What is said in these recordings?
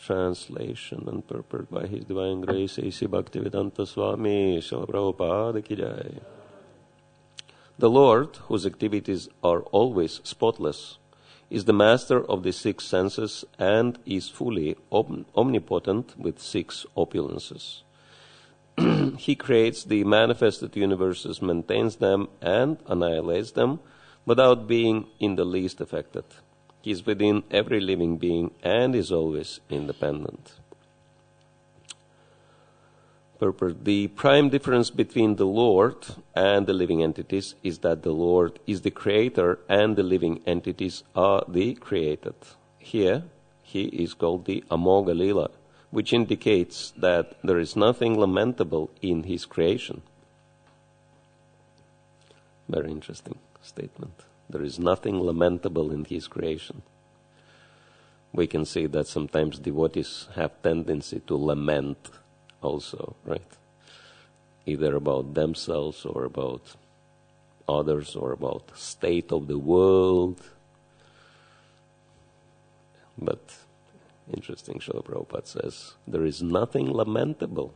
Translation and purport by His Divine Grace A.C. Bhakti Rasayan Swami, Srila Prabhupada Ki Jai. The Lord, whose activities are always spotless, is the master of the six senses and is fully omnipotent with six opulences. He creates the manifested universes, maintains them, and annihilates them without being in the least affected. He is within every living being and is always independent. Purport. The prime difference between the Lord and the living entities is that the Lord is the creator and the living entities are the created. Here, He is called the Amoga Lila, which indicates that there is nothing lamentable in His creation. Very interesting statement. There is nothing lamentable in His creation. We can see that sometimes devotees have tendency to lament also, right? Either about themselves or about others or about state of the world. But interesting, Srila Prabhupada says, there is nothing lamentable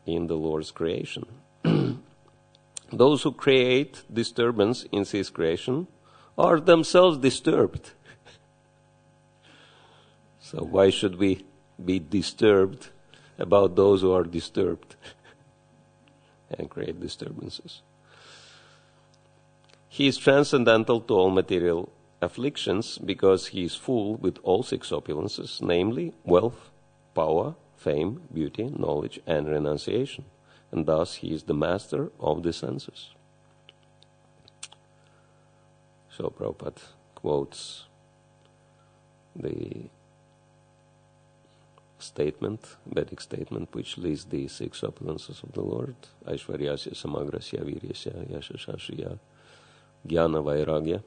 in the Lord's creation. Those who create disturbance in His creation are themselves disturbed. So why should we be disturbed about those who are disturbed and create disturbances? He is transcendental to all material afflictions because He is full with all six opulences, namely wealth, power, fame, beauty, knowledge, and renunciation. And thus He is the master of the senses. So Prabhupada quotes the statement, Vedic statement, which lists the six opulences of the Lord: Aishvaryasya, Samagrasya, Viryasya, Yashashashya, Jnana, Vairagya.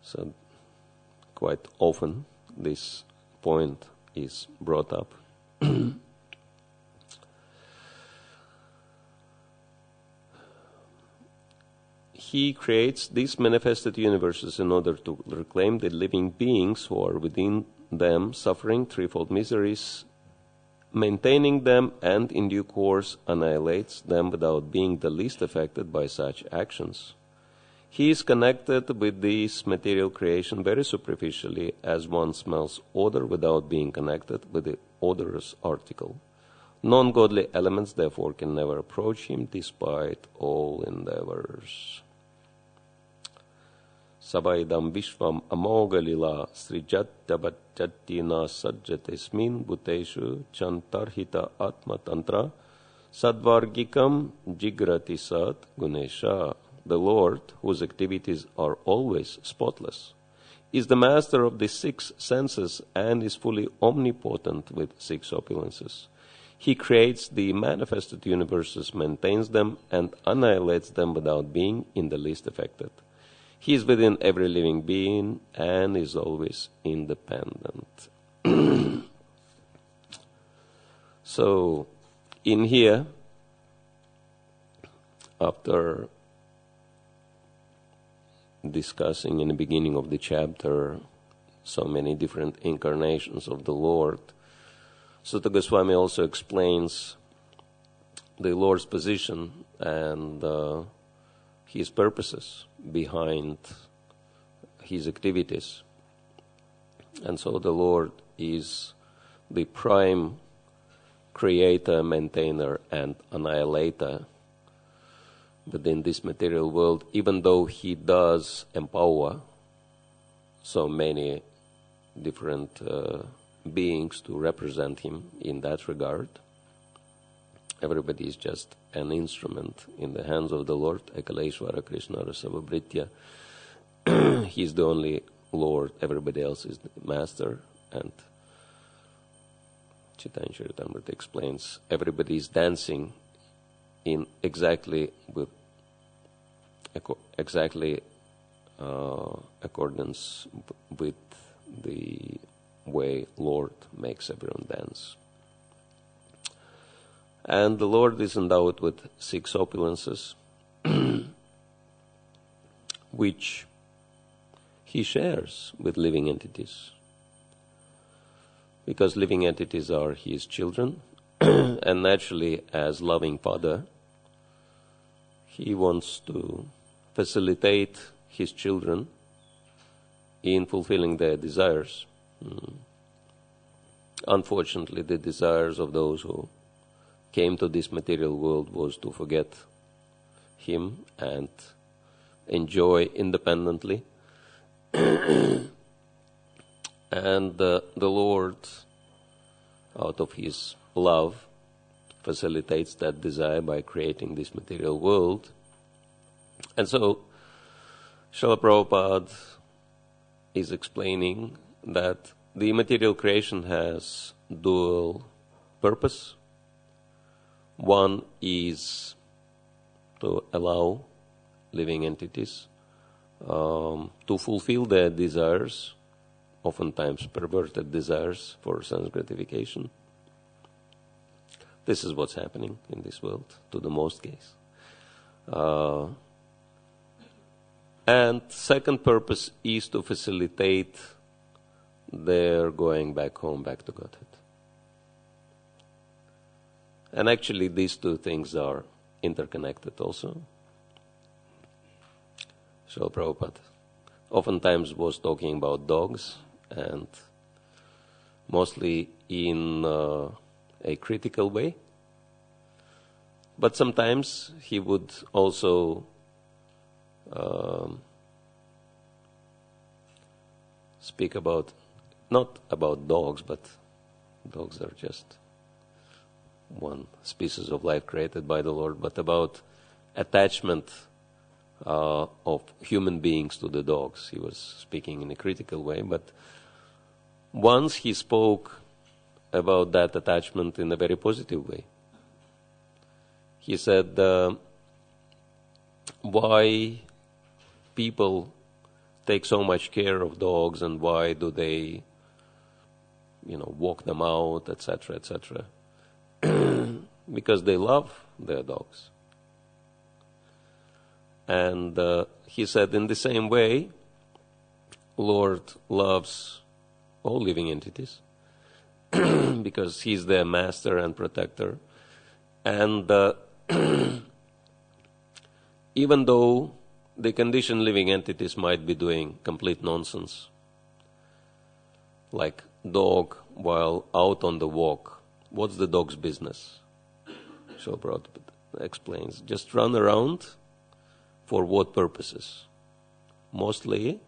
So quite often this point is brought up. He creates these manifested universes in order to reclaim the living beings who are within them, suffering threefold miseries, maintaining them, and in due course annihilates them without being the least affected by such actions. He is connected with this material creation very superficially, as one smells odor without being connected with the odorous article. Non-godly elements therefore can never approach Him despite all endeavors. Sabaidam Vishvam Amogalila Srijatyabachatina Sajjatesmin Bhuteshu Chantarhita Atma Tantra Sadvargikam Jigrati Sat Gunesha. The Lord, whose activities are always spotless, is the master of the six senses and is fully omnipotent with six opulences. He creates the manifested universes, maintains them, and annihilates them without being in the least affected. He is within every living being and is always independent. So, in here, after discussing in the beginning of the chapter so many different incarnations of the Lord, Sutta Goswami also explains the Lord's position and His purposes behind His activities. And so the Lord is the prime creator, maintainer, and annihilator within this material world, even though He does empower so many different beings to represent Him in that regard. Everybody is just an instrument in the hands of the Lord. Ekaleshwara Krishna Rasavabhritya. He is the only Lord. Everybody else is the master. And Chaitanya Charitamrita explains everybody is dancing in exactly accordance with the way Lord makes everyone dance. And the Lord is endowed with six opulences, which He shares with living entities. because living entities are his children, and naturally, as loving father, he wants to facilitate his children in fulfilling their desires. Unfortunately, the desires of those who came to this material world was to forget him and enjoy independently. And the Lord, out of his love, facilitates that desire by creating this material world. And so, Srila Prabhupada is explaining that the material creation has dual purpose. One is to allow living entities to fulfill their desires, oftentimes perverted desires for sense gratification. This is what's happening in this world, to the most case. And second purpose is to facilitate their going back home, back to Godhead. And actually these two things are interconnected also. So Prabhupada oftentimes was talking about dogs, and mostly in a critical way. But sometimes he would also speak about, not about dogs, but dogs are just one species of life created by the Lord, but about attachment of human beings to the dogs. He was speaking in a critical way, but once he spoke about that attachment in a very positive way. He said, why people take so much care of dogs, and why do they, walk them out, etc., etc. Because they love their dogs. And he said, in the same way, Lord loves all living entities because he's their master and protector. And even though the conditioned living entities might be doing complete nonsense, like dog while out on the walk, what's the dog's business? So Prabhupada explains, just run around. For what purposes? Mostly,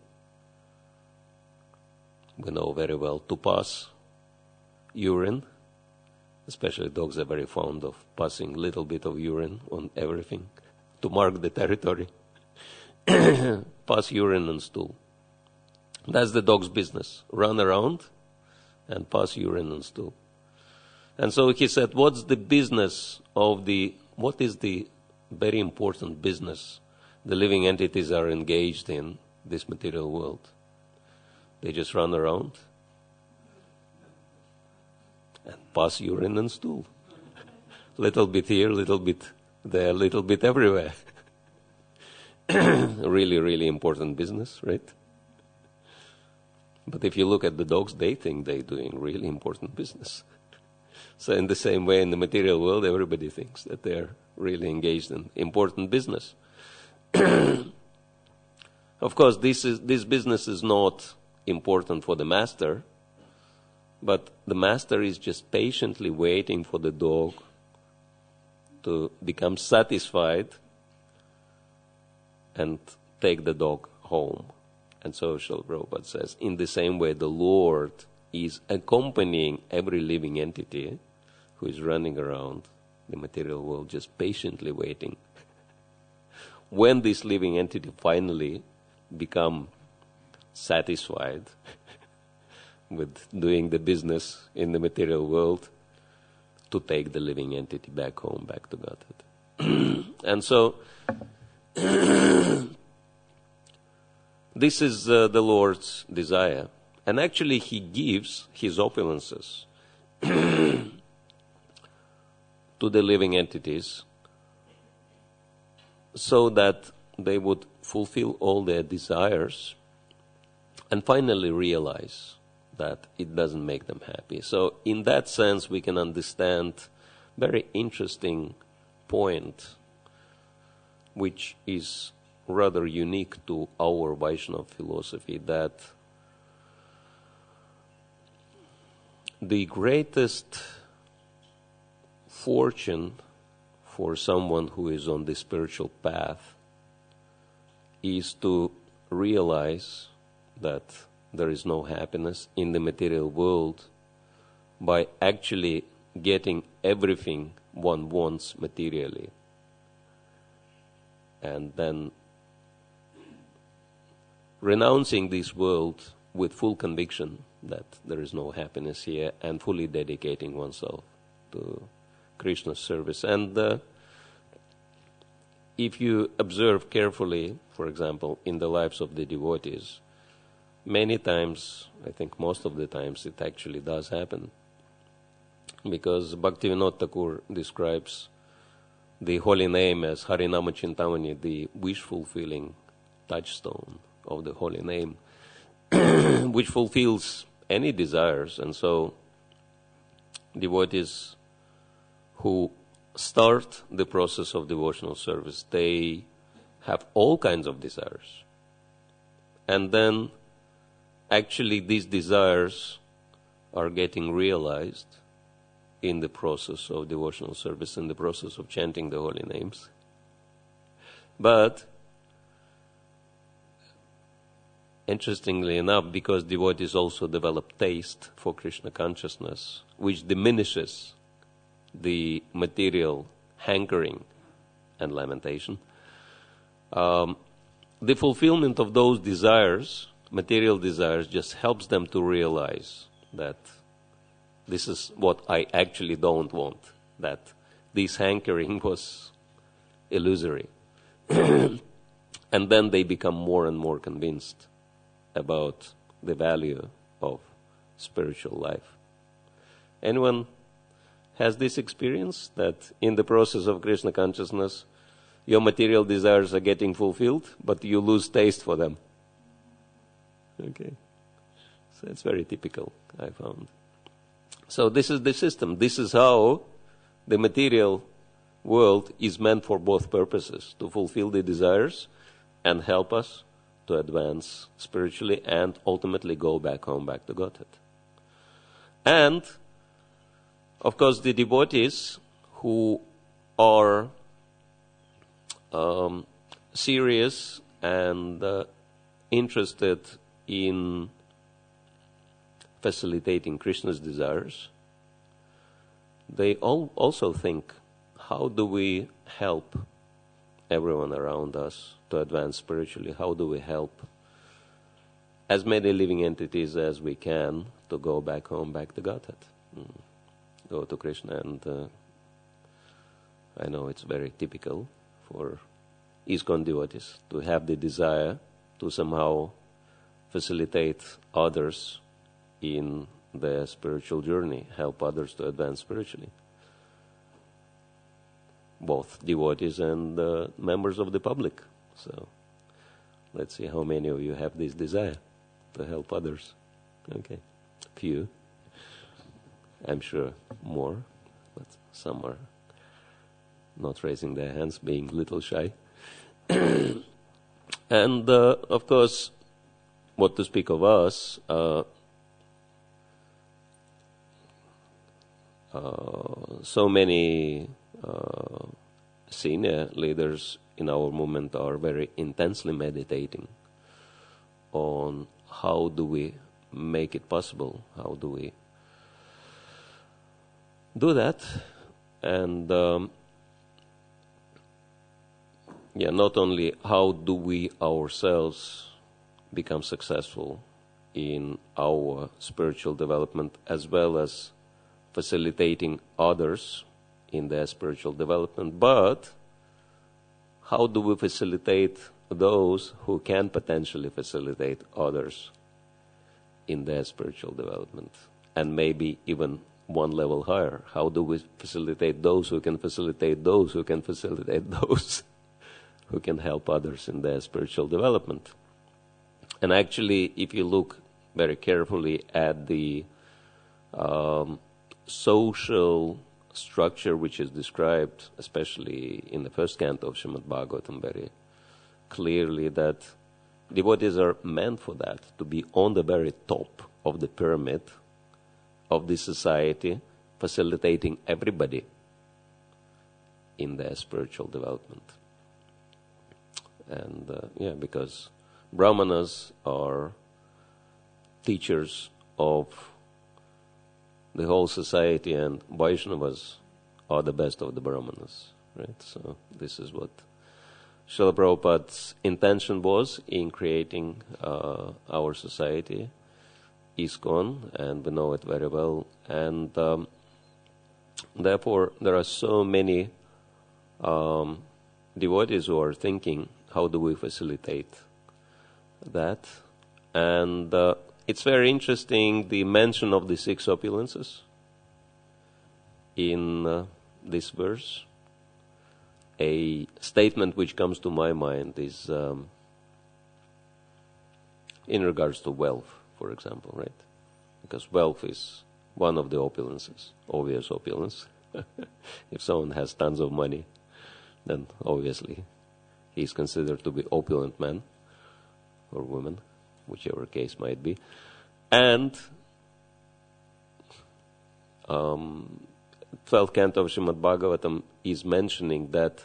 we know very well, to pass urine. Especially dogs are very fond of passing a little bit of urine on everything to mark the territory. Pass urine and stool. That's the dog's business. Run around and pass urine and stool. And so he said, what is the very important business the living entities are engaged in this material world? They just run around and pass urine and stool. Little bit here, little bit there, little bit everywhere. Really, really important business, right? But if you look at the dogs, they think they're doing really important business. So in the same way, in the material world, everybody thinks that they're really engaged in important business. Of course, this business is not important for the master, but the master is just patiently waiting for the dog to become satisfied and take the dog home. And so Srila Prabhupada says, in the same way, the Lord is accompanying every living entity who is running around the material world, just patiently waiting. When this living entity finally become satisfied with doing the business in the material world, to take the living entity back home, back to Godhead. And so, this is the Lord's desire. And actually he gives his opulences to the living entities so that they would fulfill all their desires and finally realize that it doesn't make them happy. So in that sense, we can understand very interesting point, which is rather unique to our Vaishnava philosophy, that the greatest fortune for someone who is on the spiritual path is to realize that there is no happiness in the material world by actually getting everything one wants materially, and then renouncing this world with full conviction that there is no happiness here, and fully dedicating oneself to Krishna's service. And if you observe carefully, for example, in the lives of the devotees, many times, I think most of the times, it actually does happen. Because Bhaktivinoda Thakur describes the holy name as Harinama Chintamani, the wish-fulfilling touchstone of the holy name, which fulfills any desires. And so devotees who start the process of devotional service, they have all kinds of desires. And then actually these desires are getting realized in the process of devotional service, in the process of chanting the holy names. But interestingly enough, because devotees also develop taste for Krishna consciousness, which diminishes the material hankering and lamentation, the fulfillment of those desires, material desires, just helps them to realize that this is what I actually don't want, that this hankering was illusory. And then they become more and more convinced about the value of spiritual life. Anyone has this experience, that in the process of Krishna consciousness, your material desires are getting fulfilled, but you lose taste for them? Okay. So it's very typical, I found. So this is the system. This is how the material world is meant for both purposes, to fulfill the desires and help us to advance spiritually and ultimately go back home, back to Godhead. And, of course, the devotees who are serious and interested in facilitating Krishna's desires, they also think, how do we help everyone around us to advance spiritually? How do we help as many living entities as we can to go back home, back to Godhead, go to Krishna? And I know it's very typical for ISKCON devotees to have the desire to somehow facilitate others in their spiritual journey, help others to advance spiritually. Both devotees and members of the public. So let's see how many of you have this desire to help others. Okay, few. I'm sure more, but some are not raising their hands, being a little shy. And of course, what to speak of us, so many senior leaders in our movement are very intensely meditating on how do we make it possible, how do we do that, and not only how do we ourselves become successful in our spiritual development, as well as facilitating others in their spiritual development, but how do we facilitate those who can potentially facilitate others in their spiritual development, and maybe even one level higher? How do we facilitate those who can facilitate those who can facilitate those who can help others in their spiritual development? And actually, if you look very carefully at the social structure which is described, especially in the first canto of Srimad Bhagavatam, very clearly, that devotees are meant for that, to be on the very top of the pyramid of the society, facilitating everybody in their spiritual development. And because Brahmanas are teachers of the whole society, and Vaishnavas are the best of the Brahmanas, right? So this is what Srila Prabhupada's intention was in creating our society, ISKCON, and we know it very well. And therefore, there are so many devotees who are thinking, how do we facilitate that? And it's very interesting, the mention of the six opulences in this verse. A statement which comes to my mind is in regards to wealth, for example, right? Because wealth is one of the opulences, obvious opulence. If someone has tons of money, then obviously he's considered to be opulent man or woman, whichever case might be. And 12th canto of Srimad Bhagavatam is mentioning that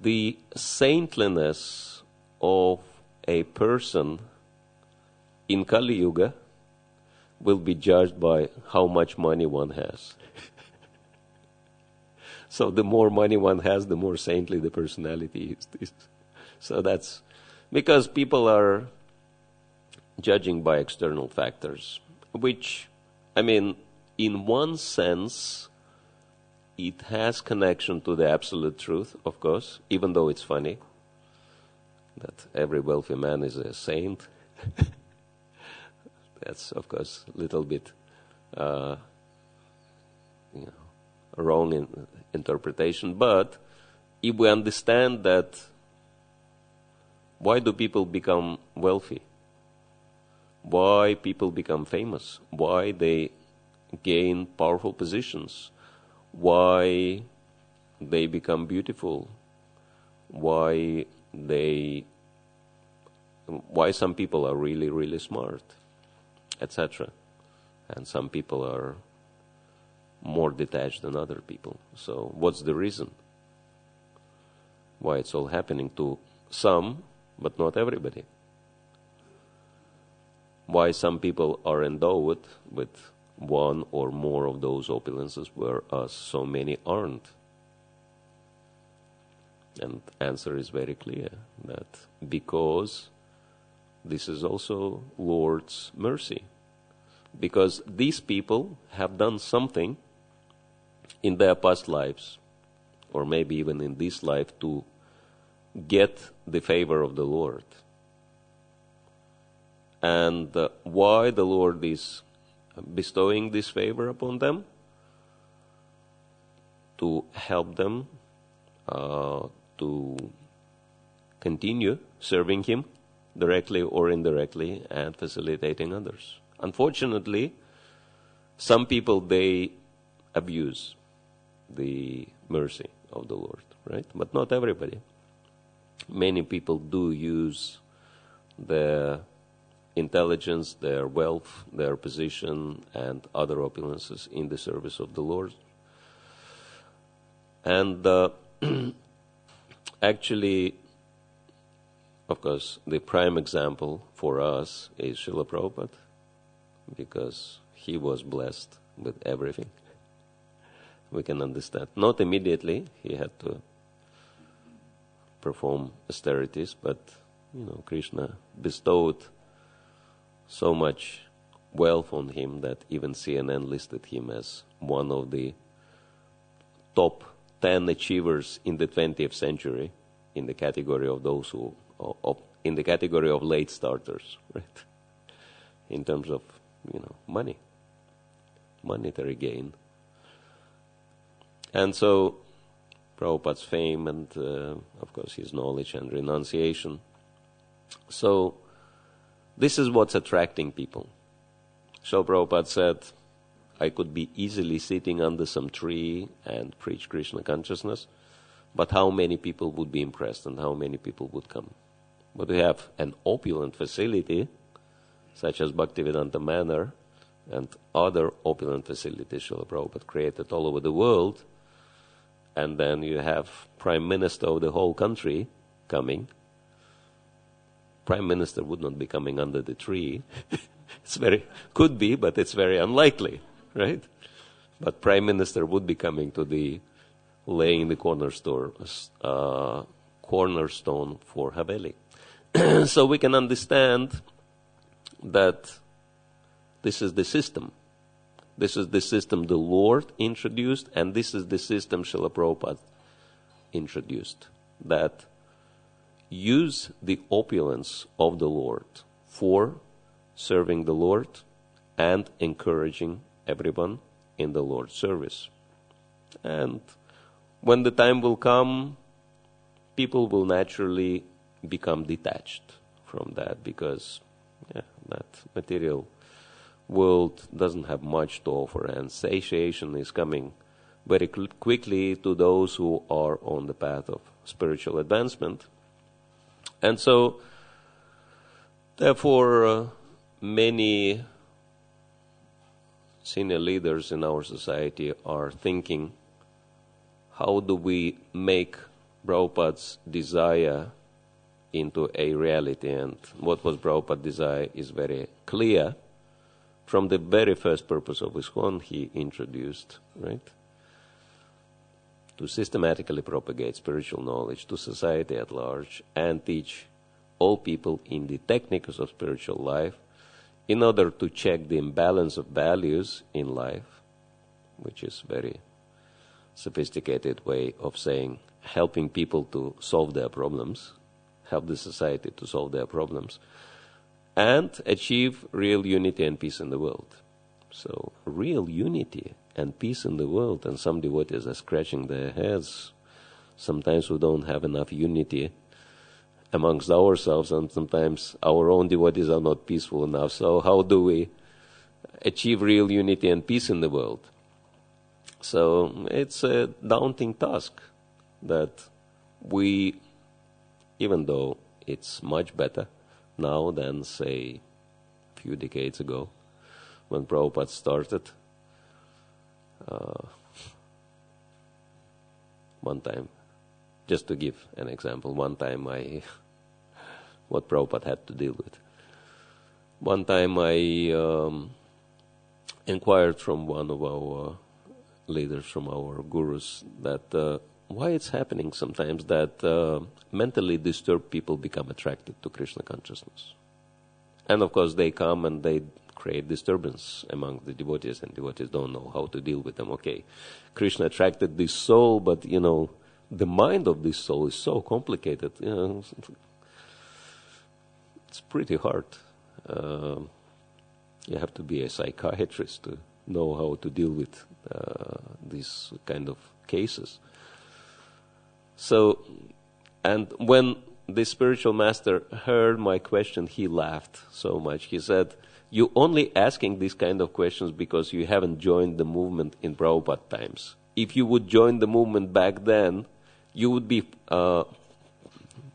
the saintliness of a person in Kali Yuga will be judged by how much money one has. So the more money one has, the more saintly the personality is. So that's because people are judging by external factors, which, I mean, in one sense, it has connection to the absolute truth, of course, even though it's funny that every wealthy man is a saint. That's, of course, a little bit wrong in interpretation. But if we understand that, why do people become wealthy? Why people become famous? Why they gain powerful positions? Why they become beautiful? Why some people are really, really smart, etc. And some people are more detached than other people. So what's the reason? Why it's all happening to some, but not everybody? Why some people are endowed with one or more of those opulences, whereas so many aren't? And answer is very clear, that because this is also Lord's mercy. Because these people have done something in their past lives, or maybe even in this life, to get the favor of the Lord. And why the Lord is bestowing this favor upon them? To help them to continue serving Him directly or indirectly and facilitating others. Unfortunately, some people, they abuse the mercy of the Lord, right? But not everybody. Many people do use their intelligence, their wealth, their position, and other opulences in the service of the Lord. And actually, of course, the prime example for us is Srila Prabhupada, because he was blessed with everything. We can understand. Not immediately, he had to perform austerities, but, Krishna bestowed so much wealth on him that even CNN listed him as one of the top 10 achievers in the 20th century in the category of those who, in the category of late starters, right? In terms of, money, monetary gain. And so, Prabhupada's fame and, of course, his knowledge and renunciation. So, This is what's attracting people. Srila Prabhupada said, I could be easily sitting under some tree and preach Krishna consciousness, but how many people would be impressed and how many people would come? But we have an opulent facility, such as Bhaktivedanta Manor, and other opulent facilities Srila Prabhupada created all over the world, and then you have Prime Minister of the whole country coming. Prime Minister would not be coming under the tree. Could be, but it's very unlikely, right? But Prime Minister would be coming to the laying the cornerstone for Haveli. So we can understand that this is the system. This is the system the Lord introduced, and this is the system Srila Prabhupada introduced, that use the opulence of the Lord for serving the Lord and encouraging everyone in the Lord's service. And when the time will come, people will naturally become detached from that, because that material world doesn't have much to offer, and satiation is coming very quickly to those who are on the path of spiritual advancement. And so, therefore, many senior leaders in our society are thinking, how do we make Prabhupada's desire into a reality? And what was Prabhupada's desire is very clear. From the very first purpose of ISKCON, he introduced, right, to systematically propagate spiritual knowledge to society at large and teach all people in the techniques of spiritual life in order to check the imbalance of values in life, which is very sophisticated way of saying helping people to solve their problems, help the society to solve their problems, and achieve real unity and peace in the world. So, real unity and peace in the world, and some devotees are scratching their heads. Sometimes we don't have enough unity amongst ourselves, and sometimes our own devotees are not peaceful enough. So how do we achieve real unity and peace in the world? So it's a daunting task that we, even though it's much better now than, say, a few decades ago when Prabhupada started, one time, just to give an example, what Prabhupada had to deal with. One time I inquired from one of our leaders, from our gurus, that why it's happening sometimes that mentally disturbed people become attracted to Krishna consciousness. And of course they come and they create disturbance among the devotees, and devotees don't know how to deal with them. Okay, Krishna attracted this soul, but the mind of this soul is so complicated. It's pretty hard. You have to be a psychiatrist to know how to deal with these kind of cases. So, and when the spiritual master heard my question, he laughed so much. He said, "You're only asking these kind of questions because you haven't joined the movement in Prabhupada times. If you would join the movement back then, you would be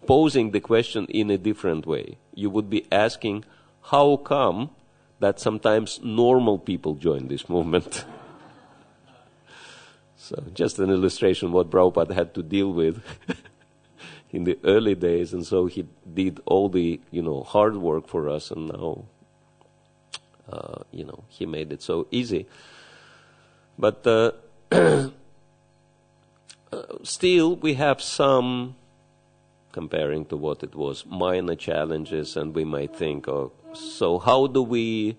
posing the question in a different way. You would be asking, how come that sometimes normal people join this movement?" So just an illustration what Prabhupada had to deal with in the early days, and so he did all the hard work for us, and now he made it so easy. But still we have some, comparing to what it was, minor challenges, and we might think, so how do we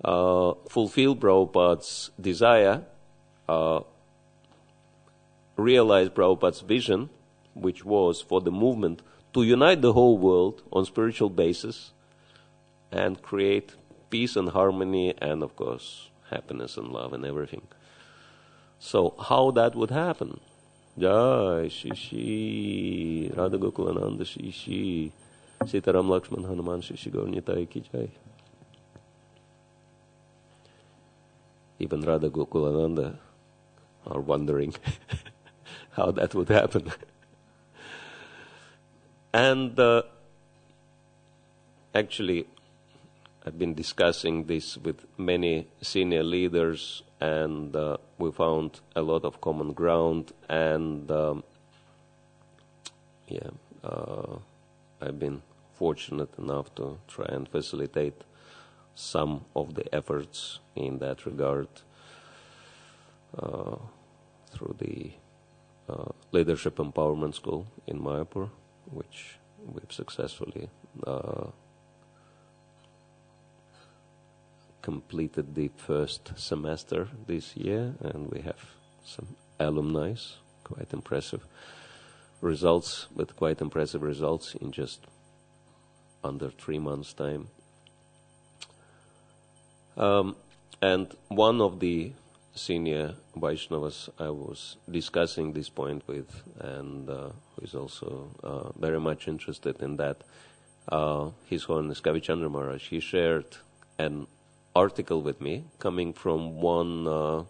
fulfill Prabhupada's desire, realize Prabhupada's vision, which was for the movement to unite the whole world on spiritual basis and create peace and harmony and, of course, happiness and love and everything. So how that would happen? Jai Shri Shri Radha Gokulananda Shri Shri. Sitaram Lakshman Hanuman Shishigor Nitai Ki Jai. Even Radha Gokulananda are wondering how that would happen. And actually, I've been discussing this with many senior leaders, and we found a lot of common ground. And I've been fortunate enough to try and facilitate some of the efforts in that regard through the Leadership Empowerment School in Mayapur, which we've successfully completed the first semester this year, and we have some alumni, quite impressive results in just under 3 months' time. And one of the senior Vaishnavas I was discussing this point with, and who is also very much interested in that, His Holiness Kavichandra Maharaj, he shared an article with me coming from one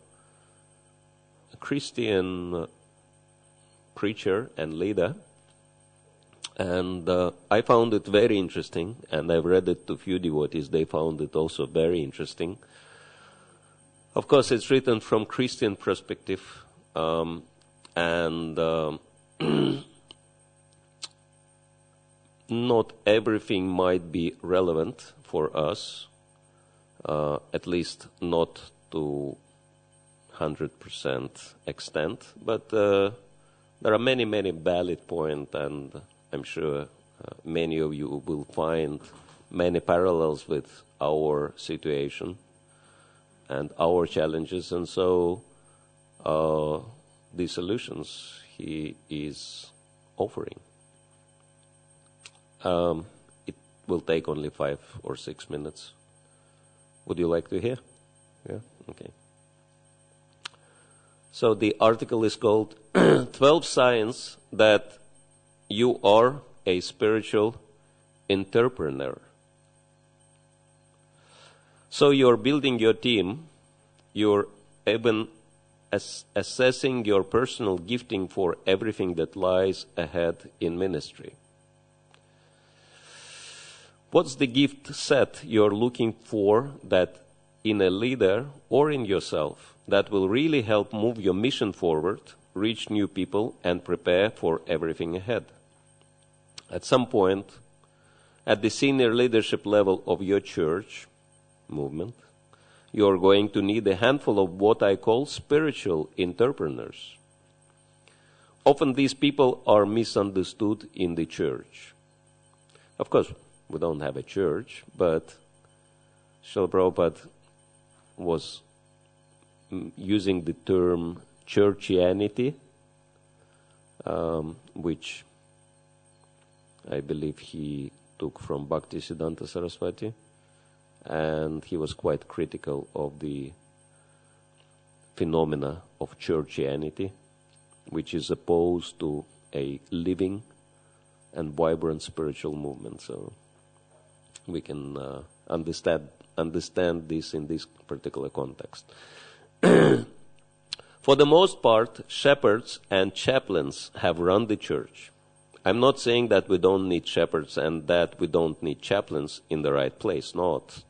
Christian preacher and leader, and I found it very interesting, and I've read it to few devotees. They found it also very interesting. Of course, it's written from Christian perspective, and not everything might be relevant for us, at least not to 100% extent, but there are many, many valid points, and I'm sure many of you will find many parallels with our situation and our challenges, and so the solutions he is offering. It will take only 5 or 6 minutes. Would you like to hear? Yeah? Okay. So the article is called 12 Signs That You Are a Spiritual Entrepreneur. So you're building your team, you're even assessing your personal gifting for everything that lies ahead in ministry. What's the gift set you're looking for that in a leader or in yourself that will really help move your mission forward, reach new people, and prepare for everything ahead? At some point, at the senior leadership level of your church movement, you're going to need a handful of what I call spiritual entrepreneurs. Often these people are misunderstood in the church. Of course, we don't have a church, but Srila Prabhupada was using the term churchianity, which I believe he took from Bhakti Siddhanta Saraswati, and he was quite critical of the phenomena of churchianity, which is opposed to a living and vibrant spiritual movement. So we can understand this in this particular context. For the most part, shepherds and chaplains have run the church. I'm not saying that we don't need shepherds and that we don't need chaplains in the right place. Not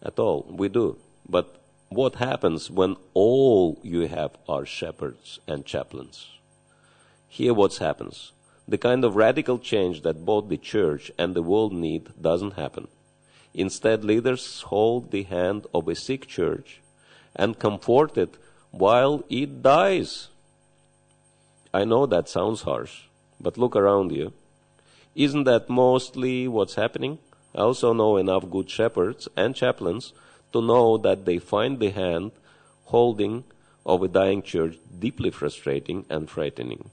at all. We do. But what happens when all you have are shepherds and chaplains? Here what happens. The kind of radical change that both the church and the world need doesn't happen. Instead, leaders hold the hand of a sick church and comfort it while it dies. I know that sounds harsh, but look around you. Isn't that mostly what's happening? I also know enough good shepherds and chaplains to know that they find the hand holding of a dying church deeply frustrating and frightening.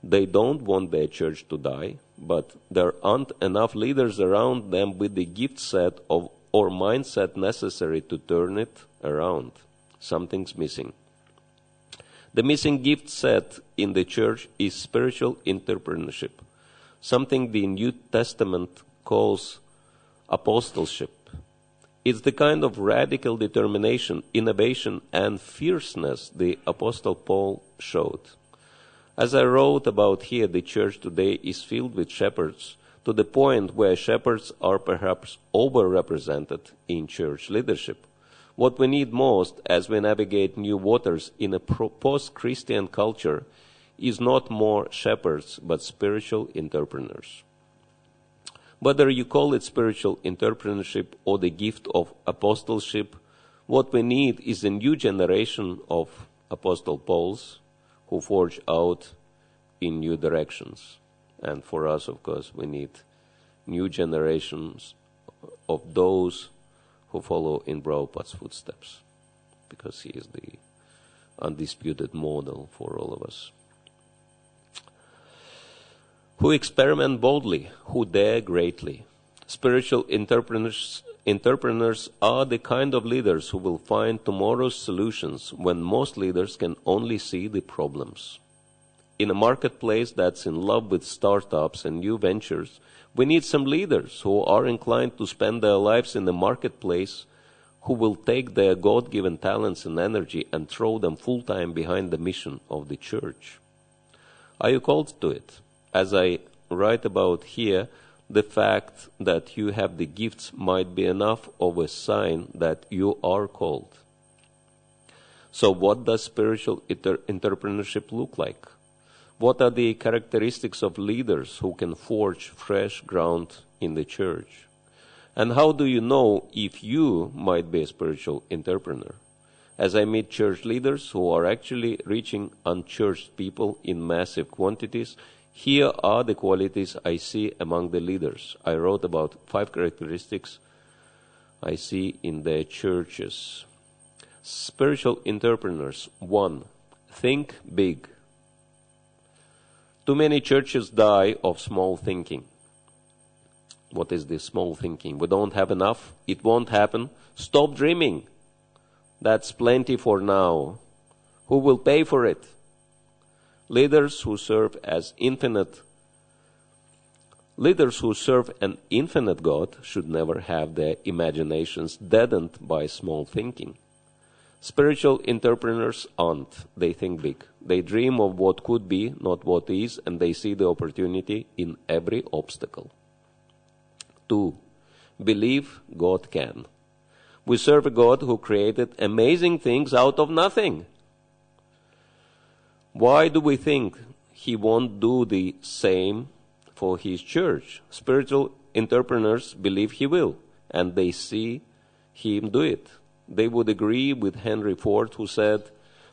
They don't want their church to die, but there aren't enough leaders around them with the gift set of or mindset necessary to turn it around. Something's missing. The missing gift set in the church is spiritual entrepreneurship. something the New Testament calls apostleship. It's the kind of radical determination, innovation, and fierceness the Apostle Paul showed. As I wrote about here, the church today is filled with shepherds, to the point where shepherds are perhaps overrepresented in church leadership. What we need most as we navigate new waters in a post-Christian culture is not more shepherds, but spiritual entrepreneurs. Whether you call it spiritual entrepreneurship or the gift of apostleship, what we need is a new generation of Apostle Pauls who forge out in new directions. And for us, of course, we need new generations of those who follow in Prabhupada's footsteps, because he is the undisputed model for all of us. Who experiment boldly, who dare greatly. Spiritual entrepreneurs are the kind of leaders who will find tomorrow's solutions when most leaders can only see the problems. In a marketplace that's in love with startups and new ventures, we need some leaders who are inclined to spend their lives in the marketplace, who will take their God-given talents and energy and throw them full-time behind the mission of the church. Are you called to it? As I write about here, the fact that you have the gifts might be enough of a sign that you are called. So what does spiritual entrepreneurship look like? What are the characteristics of leaders who can forge fresh ground in the church? And how do you know if you might be a spiritual entrepreneur? As I meet church leaders who are actually reaching unchurched people in massive quantities, here are the qualities I see among the leaders. I wrote about 5 characteristics I see in their churches. Spiritual entrepreneurs. 1. Think big. Too many churches die of small thinking. What is this small thinking? We don't have enough. It won't happen. Stop dreaming. That's plenty for now. Who will pay for it? Leaders who serve an infinite God should never have their imaginations deadened by small thinking. Spiritual entrepreneurs aren't. They think big. They dream of what could be, not what is, and they see the opportunity in every obstacle. 2. Believe God can. We serve a God who created amazing things out of nothing. Why do we think he won't do the same for his church? Spiritual entrepreneurs believe he will, and they see him do it. They would agree with Henry Ford, who said,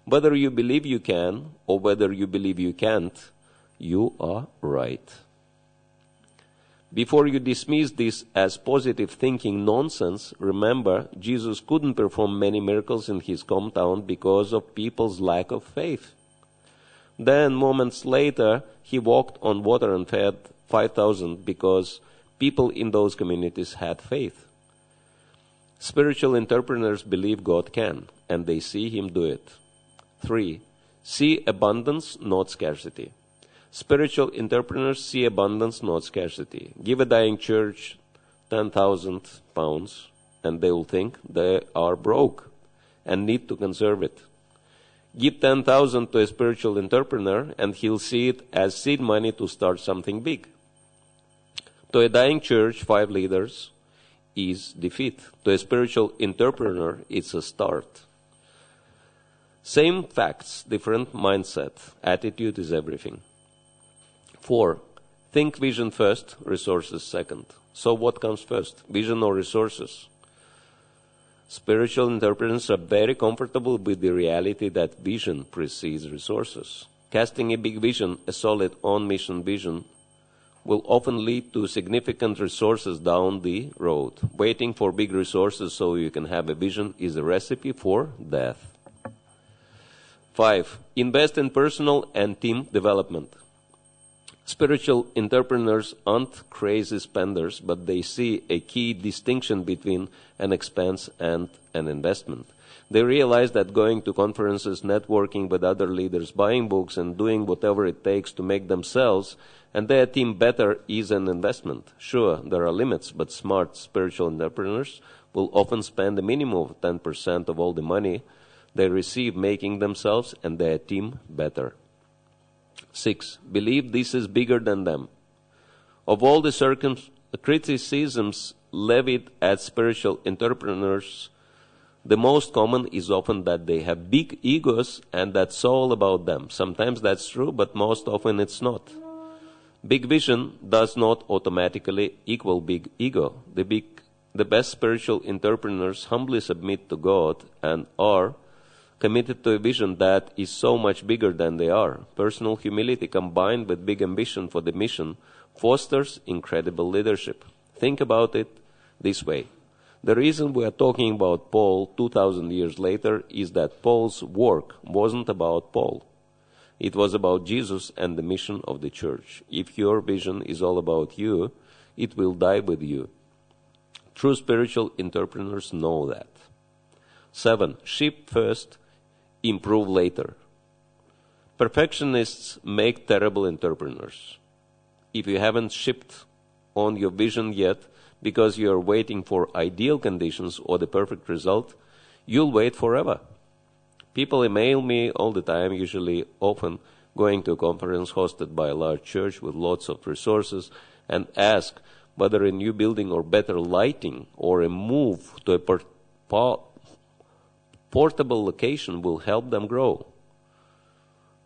whether you believe you can or whether you believe you can't, you are right. Before you dismiss this as positive thinking nonsense, remember Jesus couldn't perform many miracles in his hometown because of people's lack of faith. Then, moments later, he walked on water and fed 5,000 because people in those communities had faith. Spiritual entrepreneurs believe God can, and they see him do it. 3. See abundance, not scarcity. Spiritual entrepreneurs see abundance, not scarcity. Give a dying church £10,000, and they will think they are broke and need to conserve it. Give 10,000 to a spiritual entrepreneur, and he'll see it as seed money to start something big. To a dying church, 5 leaders is defeat. To a spiritual entrepreneur, it's a start. Same facts, different mindset. Attitude is everything. 4. Think vision first, resources second. So what comes first, vision or resources? Spiritual entrepreneurs are very comfortable with the reality that vision precedes resources. Casting a big vision, a solid on-mission vision, will often lead to significant resources down the road. Waiting for big resources so you can have a vision is a recipe for death. 5. Invest in personal and team development. Spiritual entrepreneurs aren't crazy spenders, but they see a key distinction between an expense and an investment. They realize that going to conferences, networking with other leaders, buying books, and doing whatever it takes to make themselves and their team better is an investment. Sure, there are limits, but smart spiritual entrepreneurs will often spend a minimum of 10% of all the money they receive making themselves and their team better. 6. Believe this is bigger than them. Of all the criticisms levied at spiritual entrepreneurs, the most common is often that they have big egos and that's all about them. Sometimes that's true, but most often it's not. Big vision does not automatically equal big ego. The best spiritual entrepreneurs humbly submit to God and are committed to a vision that is so much bigger than they are. Personal humility combined with big ambition for the mission fosters incredible leadership. Think about it this way. The reason we are talking about Paul 2,000 years later is that Paul's work wasn't about Paul. It was about Jesus and the mission of the church. If your vision is all about you, it will die with you. True spiritual entrepreneurs know that. 7. Ship first, improve later. Perfectionists make terrible entrepreneurs. If you haven't shipped on your vision yet because you are waiting for ideal conditions or the perfect result, you'll wait forever. People email me all the time, usually often going to a conference hosted by a large church with lots of resources, and ask whether a new building or better lighting or a move to a portable location will help them grow.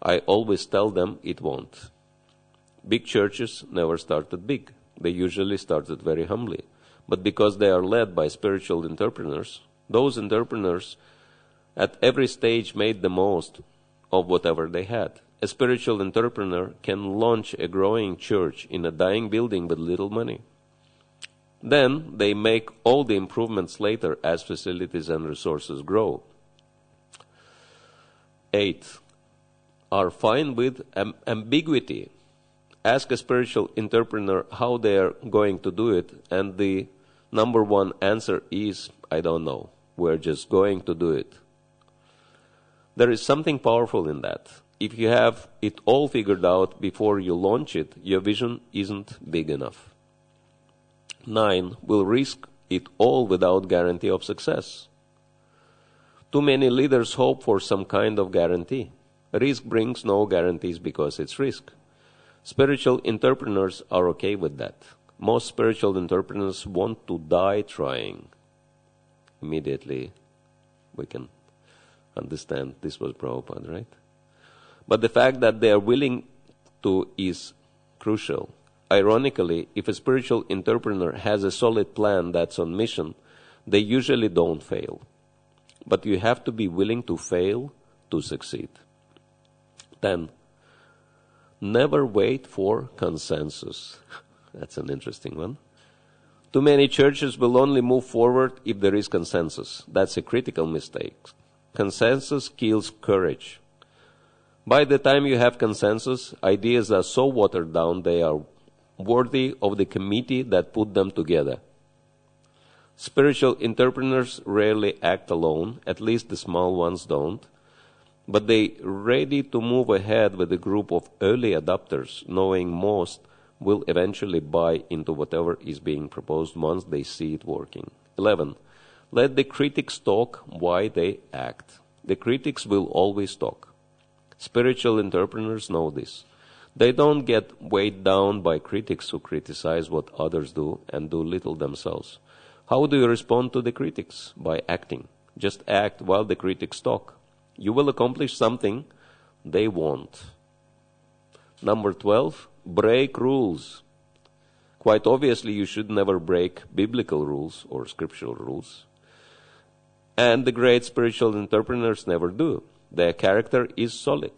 I always tell them it won't. Big churches never started big. They usually started very humbly. But because they are led by spiritual entrepreneurs, those entrepreneurs at every stage made the most of whatever they had. A spiritual entrepreneur can launch a growing church in a dying building with little money. Then they make all the improvements later as facilities and resources grow. 8. Are fine with ambiguity. Ask a spiritual entrepreneur how they are going to do it, and the number one answer is, I don't know. We're just going to do it. There is something powerful in that. If you have it all figured out before you launch it, your vision isn't big enough. 9. Will risk it all without guarantee of success. Too many leaders hope for some kind of guarantee. Risk brings no guarantees because it's risk. Spiritual entrepreneurs are okay with that. Most spiritual entrepreneurs want to die trying. Immediately, we can understand this was Prabhupada, right? But the fact that they are willing to is crucial. Ironically, if a spiritual entrepreneur has a solid plan that's on mission, they usually don't fail. But you have to be willing to fail to succeed. 10. Never wait for consensus. That's an interesting one. Too many churches will only move forward if there is consensus. That's a critical mistake. Consensus kills courage. By the time you have consensus, ideas are so watered down they are worthy of the committee that put them together. Spiritual entrepreneurs rarely act alone, at least the small ones don't, but they ready to move ahead with a group of early adopters, knowing most will eventually buy into whatever is being proposed once they see it working. 11. Let the critics talk why they act. The critics will always talk. Spiritual entrepreneurs know this. They don't get weighed down by critics who criticize what others do and do little themselves. How do you respond to the critics? By acting. Just act while the critics talk. You will accomplish something they won't. Number 12, break rules. Quite obviously, you should never break biblical rules or scriptural rules. And the great spiritual entrepreneurs never do. Their character is solid.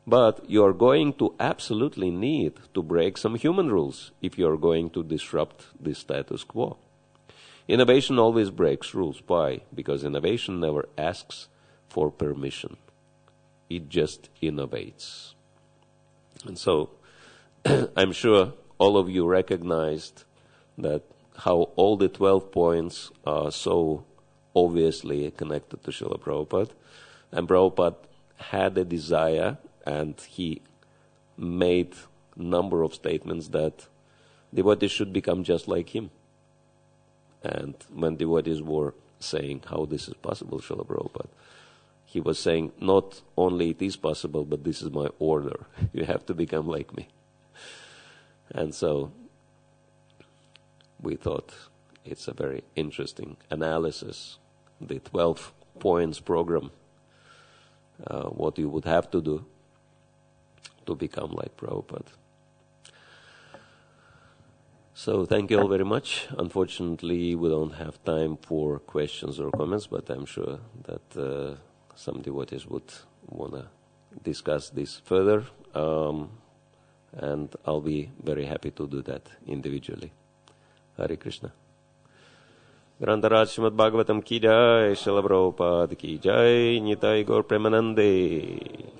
But you are going to absolutely need to break some human rules if you are going to disrupt the status quo. Innovation always breaks rules. Why? Because innovation never asks for permission. It just innovates. And so, I'm sure all of you recognized that how all the 12 points are so obviously connected to Srila Prabhupada. And Prabhupada had a desire, and he made a number of statements that devotees should become just like him. And when devotees were saying how this is possible, Srila Prabhupada, he was saying, not only it is possible, but this is my order. You have to become like me. And so we thought it's a very interesting analysis, the 12 points program, what you would have to do to become like Prabhupada. So thank you all very much. Unfortunately, we don't have time for questions or comments, but I'm sure that some devotees would want to discuss this further, and I'll be very happy to do that individually. Hare Krishna. Grantaraj Srimad Bhagavatam ki jai, Srila Prabhupada ki jai, Nitai Gaur Premanande.